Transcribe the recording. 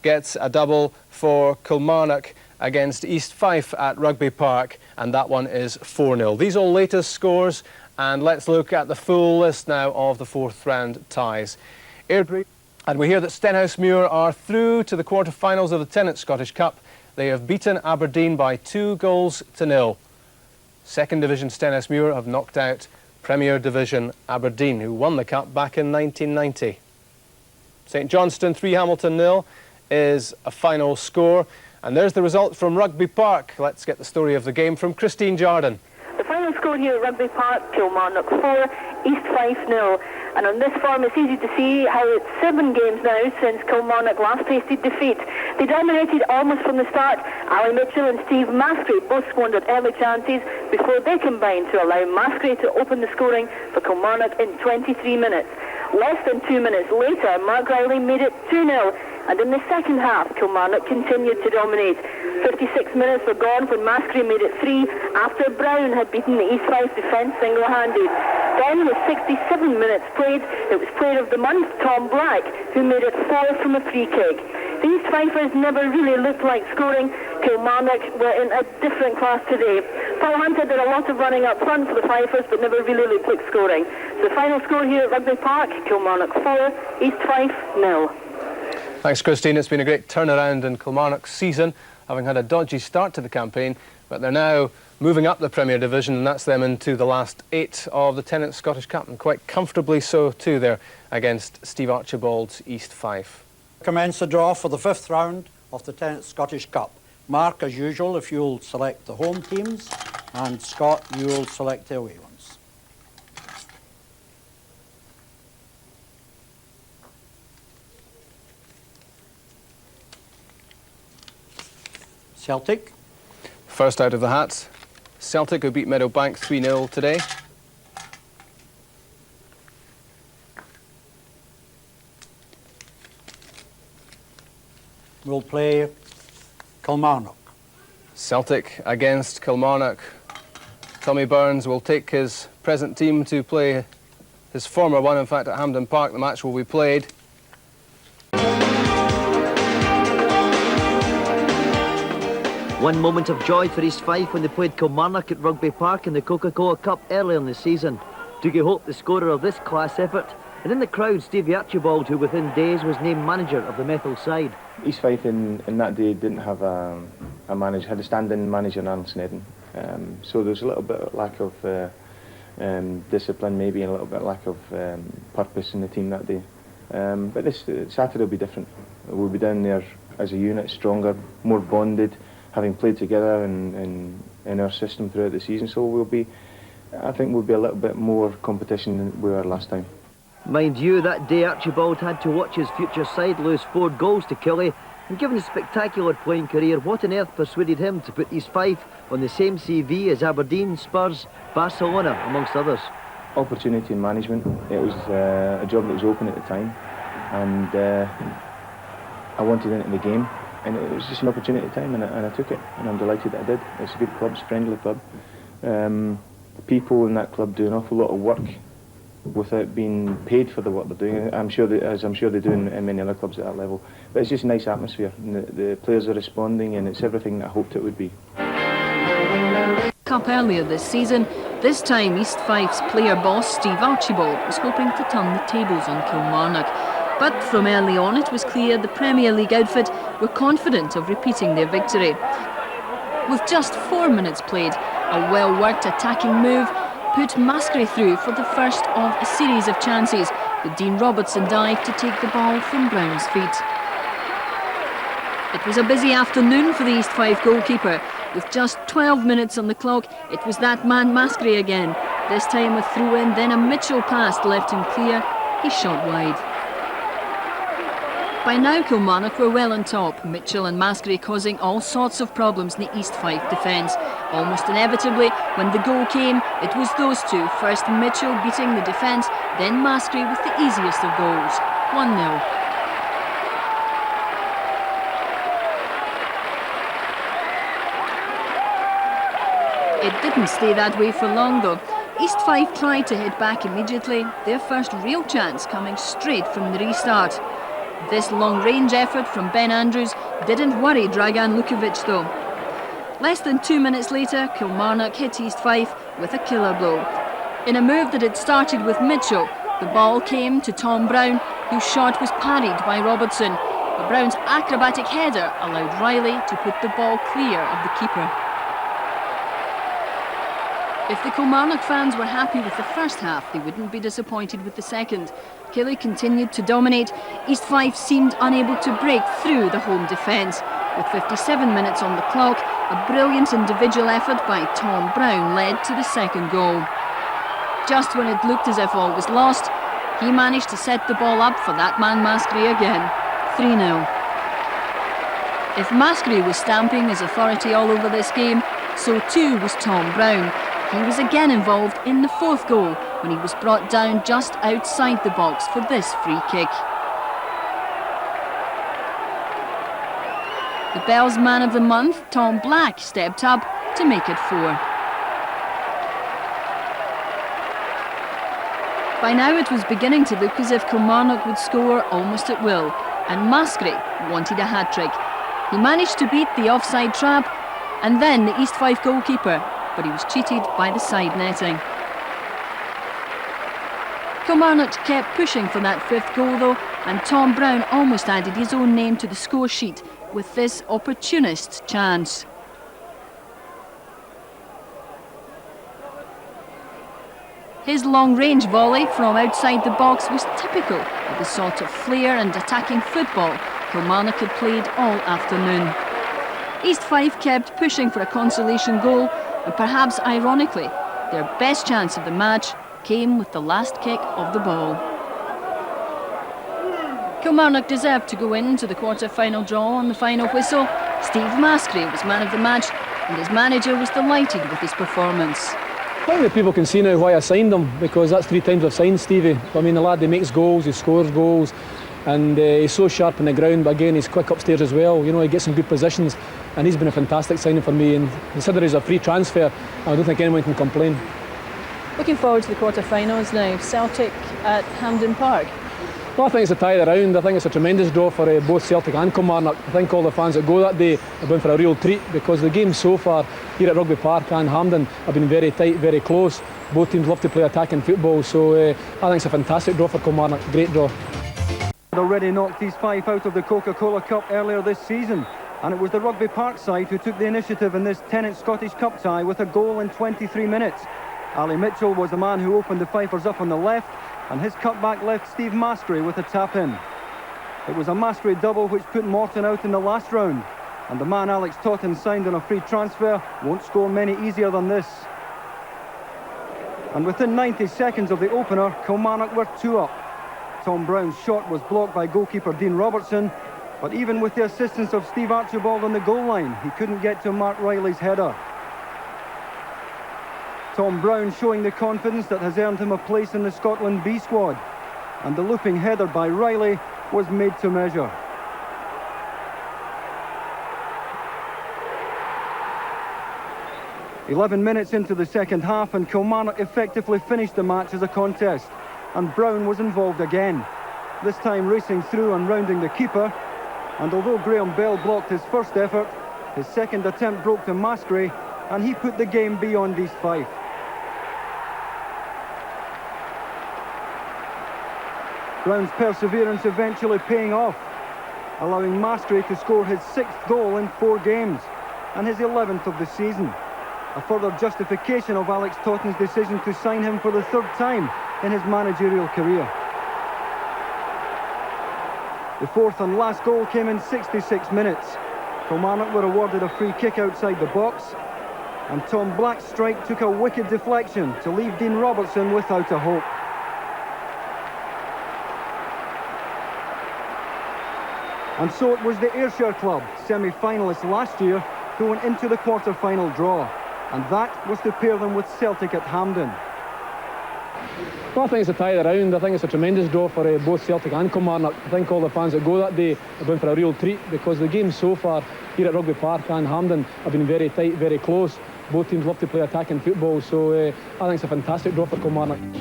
gets a double for Kilmarnock against East Fife at Rugby Park, and that one is 4-0. These are all latest scores, and let's look at the full list now of the fourth round ties. Airdrie, and we hear that Stenhousemuir are through to the quarter-finals of the Tennant Scottish Cup. They have beaten Aberdeen by 2-0. Second Division Stenhousemuir have knocked out Premier Division Aberdeen, who won the cup back in 1990. St Johnstone 3, Hamilton 0 is a final score. And there's the result from Rugby Park. Let's get the story of the game from Christine Jardine. The final score here at Rugby Park, Kilmarnock 4, East Fife 0. And on this form, it's easy to see how it's 7 games now since Kilmarnock last tasted defeat. They dominated almost from the start. Ali Mitchell and Steve Maskrey both squandered early chances before they combined to allow Maskrey to open the scoring for Kilmarnock in 23 minutes. Less than 2 minutes later, Mark Reilly made it 2-0. And in the second half, Kilmarnock continued to dominate. 56 minutes were gone when Maskrey made it 3 after Brown had beaten the East Fife defence single-handed. Then, with 67 minutes played, it was Player of the Month, Tom Black, who made it 4 from a free kick. The East Fifers never really looked like scoring. Kilmarnock were in a different class today. Paul Hunter did a lot of running up front for the Fifers, but never really looked like scoring. So the final score here at Rugby Park, Kilmarnock 4, East Fife 0. Thanks, Christine. It's been a great turnaround in Kilmarnock's season, having had a dodgy start to the campaign, but they're now moving up the Premier Division, and that's them into the last 8 of the Tennant Scottish Cup, and quite comfortably so too there against Steve Archibald's East Fife. Commence the draw for the 5th round of the Tennant Scottish Cup. Mark, as usual, if you'll select the home teams, and Scott, you'll select the away ones. Celtic. First out of the hat, Celtic, who beat Meadowbank 3-0 today. We'll play Kilmarnock. Celtic against Kilmarnock. Tommy Burns will take his present team to play his former one, in fact, at Hampden Park. The match will be played. One moment of joy for East Fife when they played Kilmarnock at Rugby Park in the Coca-Cola Cup earlier in the season. Dougie Hope, the scorer of this class effort, and in the crowd, Stevie Archibald, who within days was named manager of the Methil side. East Fife in that day didn't have a manager, had a stand-in manager in Alan Snedden. So there was a little bit of lack of discipline maybe, and a little bit of lack of purpose in the team that day. But this Saturday will be different. We'll be down there as a unit, stronger, more bonded, having played together in our system throughout the season. So I think we'll be a little bit more competition than we were last time. Mind you, that day Archibald had to watch his future side lose 4 goals to Killie, and given his spectacular playing career, what on earth persuaded him to put East Fife on the same CV as Aberdeen, Spurs, Barcelona, amongst others? Opportunity and management. It was a job that was open at the time, and I wanted into the game, and it was just an opportunity at the time, and I took it, and I'm delighted that I did. It's a good club, it's a friendly club. People in that club do an awful lot of work without being paid for the work they're doing. I'm sure they do in many other clubs at that level. But it's just a nice atmosphere, and the players are responding, and it's everything that I hoped it would be. Cup earlier this season, this time East Fife's player boss Steve Archibald was hoping to turn the tables on Kilmarnock. But from early on it was clear the Premier League outfit were confident of repeating their victory. With just 4 minutes played, a well-worked attacking move put Maskrey through for the first of a series of chances, with Dean Robertson dive to take the ball from Brown's feet. It was a busy afternoon for the East Fife goalkeeper. With just 12 minutes on the clock, it was that man Maskrey again. This time a throw-in, then a Mitchell pass left him clear. He shot wide. By now Kilmarnock were well on top, Mitchell and Maskrey causing all sorts of problems in the East Fife defence. Almost inevitably, when the goal came, it was those two, first Mitchell beating the defence, then Maskrey with the easiest of goals, 1-0. It didn't stay that way for long though. East Fife tried to hit back immediately, their first real chance coming straight from the restart. This long-range effort from Ben Andrews didn't worry Dragan Lekovic though. Less than 2 minutes later, Kilmarnock hit East Fife with a killer blow. In a move that had started with Mitchell, the ball came to Tom Brown, whose shot was parried by Robertson. But Brown's acrobatic header allowed Reilly to put the ball clear of the keeper. If the Kilmarnock fans were happy with the first half, they wouldn't be disappointed with the second. Killie continued to dominate. East Fife seemed unable to break through the home defence. With 57 minutes on the clock, a brilliant individual effort by Tom Brown led to the second goal. Just when it looked as if all was lost, he managed to set the ball up for that man Maskrey again. 3-0. If Maskrey was stamping his authority all over this game, so too was Tom Brown. He was again involved in the fourth goal when he was brought down just outside the box for this free kick. The Bells Man of the Month, Tom Black, stepped up to make it 4. By now it was beginning to look as if Kilmarnock would score almost at will, and Maskrey wanted a hat-trick. He managed to beat the offside trap and then the East Fife goalkeeper, but he was cheated by the side netting. Kilmarnock kept pushing for that fifth goal though, and Tom Brown almost added his own name to the score sheet with this opportunist chance. His long-range volley from outside the box was typical of the sort of flair and attacking football Kilmarnock had played all afternoon. East Fife kept pushing for a consolation goal, and perhaps ironically, their best chance of the match came with the last kick of the ball. Kilmarnock deserved to go into the quarter-final draw on the final whistle. Steve Maskrey was man of the match, and his manager was delighted with his performance. I think that people can see now why I signed him, because that's 3 times I've signed Stevie. I mean, the lad, he makes goals, he scores goals, and he's so sharp on the ground, but again, he's quick upstairs as well. You know, he gets in good positions, and he's been a fantastic signing for me, and consider he's a free transfer, I don't think anyone can complain. Looking forward to the quarter-finals now. Celtic at Hampden Park. Well, I think it's a tie round. I think it's a tremendous draw for both Celtic and Kilmarnock. I think all the fans that go that day have been for a real treat, because the games so far here at Rugby Park and Hampden have been very tight, very close. Both teams love to play attacking football, so I think it's a fantastic draw for Kilmarnock. Great draw. Already knocked East Fife out of the Coca-Cola Cup earlier this season, and it was the Rugby Park side who took the initiative in this Tennent Scottish Cup tie with a goal in 23 minutes. Ali Mitchell was the man who opened the Fifers up on the left, and his cutback left Steve Maskrey with a tap-in. It was a Maskrey double which put Morton out in the last round, and the man Alex Totten signed on a free transfer won't score many easier than this. And within 90 seconds of the opener, Kilmarnock were 2 up. Tom Brown's shot was blocked by goalkeeper Dean Robertson, but even with the assistance of Steve Archibald on the goal line, he couldn't get to Mark Reilly's header. Tom Brown showing the confidence that has earned him a place in the Scotland B squad, and the looping header by Reilly was made to measure. "11 minutes into the second half, and Kilmarnock effectively finished the match as a contest, and Brown was involved again, this time racing through and rounding the keeper, and although Graham Bell blocked his first effort, his second attempt broke to Maskrey, and he put the game beyond East Fife. Brown's perseverance eventually paying off, allowing Maskrey to score his 6th goal in 4 games, and his 11th of the season. A further justification of Alex Totten's decision to sign him for the 3rd time in his managerial career. The 4th and last goal came in 66 minutes. Kilmarnock were awarded a free kick outside the box, and Tom Black's strike took a wicked deflection to leave Dean Robertson without a hope. And so it was the Ayrshire club, semi-finalists last year, who went into the quarter-final draw, and that was to pair them with Celtic at Hampden. Well, I think it's a tie round. I think it's a tremendous draw for both Celtic and Kilmarnock. I think all the fans that go that day have been for a real treat, because the games so far here at Rugby Park and Hampden have been very tight, very close. Both teams love to play attacking football, so I think it's a fantastic draw for Kilmarnock.